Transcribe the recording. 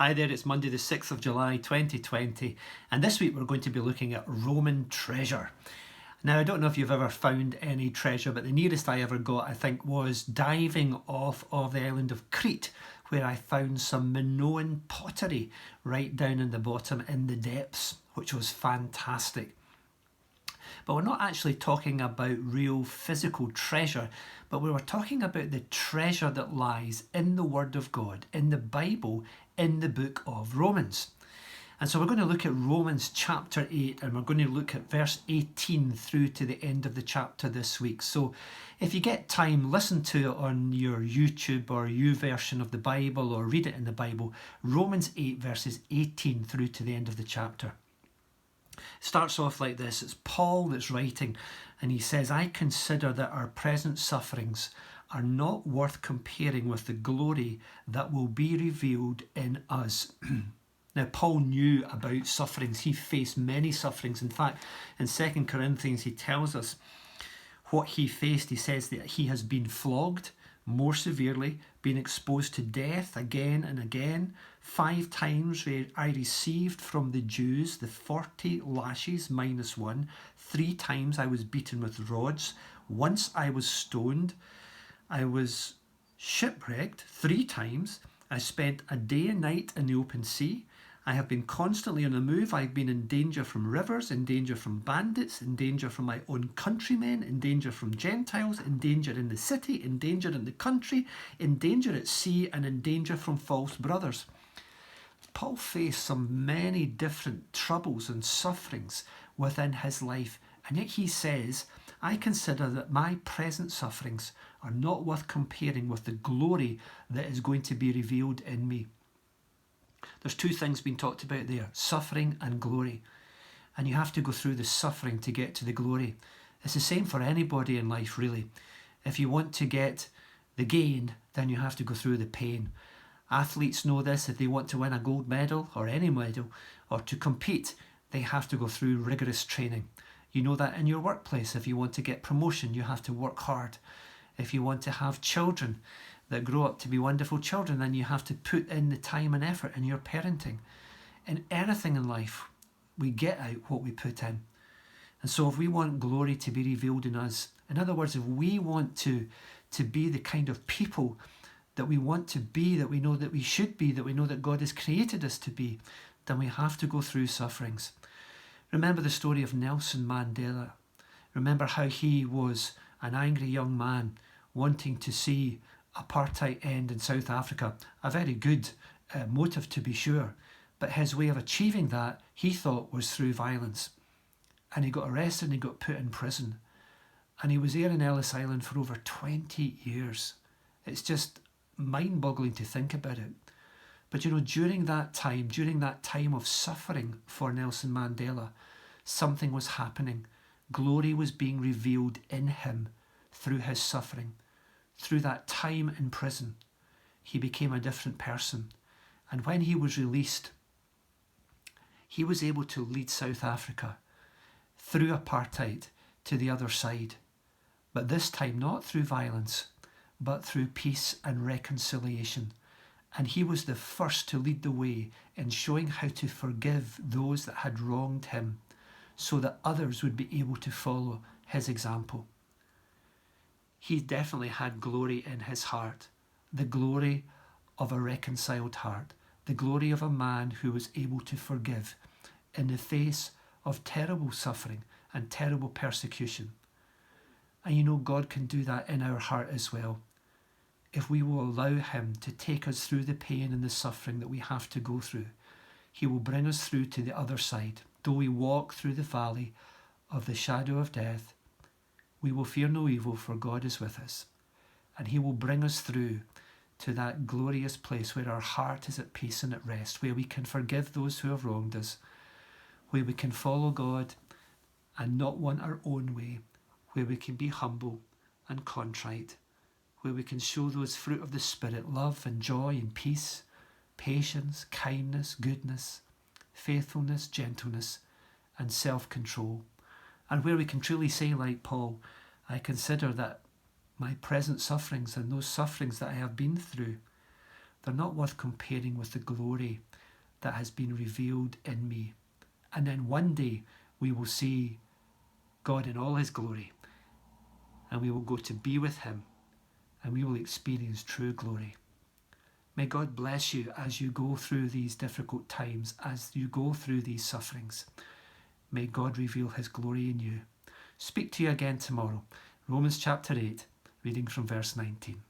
Hi there, it's Monday the 6th of July 2020, and this week we're going to be looking at Roman treasure. Now, I don't know if you've ever found any treasure, but the nearest I ever got, I think, was diving off of the island of Crete, where I found some Minoan pottery right down in the bottom in the depths, which was fantastic. But we're not actually talking about real physical treasure, but we were talking about the treasure that lies in the Word of God, in the Bible, in the book of Romans. And so we're going to look at Romans chapter 8, and we're going to look at verse 18 through to the end of the chapter this week. So if you get time, listen to it on your YouTube or YouVersion of the Bible, or read it in the Bible. Romans 8 verses 18 through to the end of the chapter. It starts off like this. It's Paul that's writing, and he says, "I consider that our present sufferings are not worth comparing with the glory that will be revealed in us." Now, Paul knew about sufferings. He faced many sufferings. In fact, in 2 Corinthians, he tells us what he faced. He says that he has been flogged more severely, been exposed to death again and again. 5 times I received from the Jews the 40 lashes minus 1. 3 times I was beaten with rods. Once I was stoned. I was shipwrecked 3 times. I spent a day and night in the open sea. I have been constantly on the move. I've been in danger from rivers, in danger from bandits, in danger from my own countrymen, in danger from Gentiles, in danger in the city, in danger in the country, in danger at sea, and in danger from false brothers. Paul faced some many different troubles and sufferings within his life, and yet he says, "I consider that my present sufferings are not worth comparing with the glory that is going to be revealed in me." There's 2 things being talked about there, suffering and glory. And you have to go through the suffering to get to the glory. It's the same for anybody in life, really. If you want to get the gain, then you have to go through the pain. Athletes know this. If they want to win a gold medal or any medal or to compete, they have to go through rigorous training. You know that in your workplace. If you want to get promotion, you have to work hard. If you want to have children that grow up to be wonderful children, then you have to put in the time and effort in your parenting. In anything in life, we get out what we put in. And so if we want glory to be revealed in us, in other words, if we want to be the kind of people that we want to be, that we know that we should be, that we know that God has created us to be, then we have to go through sufferings. Remember the story of Nelson Mandela. Remember how he was an angry young man wanting to see apartheid end in South Africa. A very good motive, to be sure, but his way of achieving that, he thought, was through violence. And he got arrested and he got put in prison, and he was there in Ellis Island for over 20 years. It's just mind-boggling to think about it. But you know, during that time of suffering for Nelson Mandela, something was happening. Glory was being revealed in him through his suffering. Through that time in prison, he became a different person. And when he was released, he was able to lead South Africa through apartheid to the other side. But this time, not through violence, but through peace and reconciliation. And he was the first to lead the way in showing how to forgive those that had wronged him, so that others would be able to follow his example. He definitely had glory in his heart, the glory of a reconciled heart, the glory of a man who was able to forgive in the face of terrible suffering and terrible persecution. And you know, God can do that in our heart as well, if we will allow him to take us through the pain and the suffering that we have to go through. He will bring us through to the other side. Though we walk through the valley of the shadow of death, we will fear no evil, for God is with us. And he will bring us through to that glorious place where our heart is at peace and at rest, where we can forgive those who have wronged us, where we can follow God and not want our own way, where we can be humble and contrite, where we can show those fruit of the Spirit, love and joy and peace, patience, kindness, goodness, faithfulness, gentleness, and self-control. And where we can truly say, like Paul, "I consider that my present sufferings and those sufferings that I have been through They're not worth comparing with the glory that has been revealed in me. And then one day we will see God in all his glory, and we will go to be with him, and we will experience true glory. May God bless you as you go through these difficult times, as you go through these sufferings. May God reveal his glory in you. Speak to you again tomorrow. Romans chapter 8, reading from verse 19.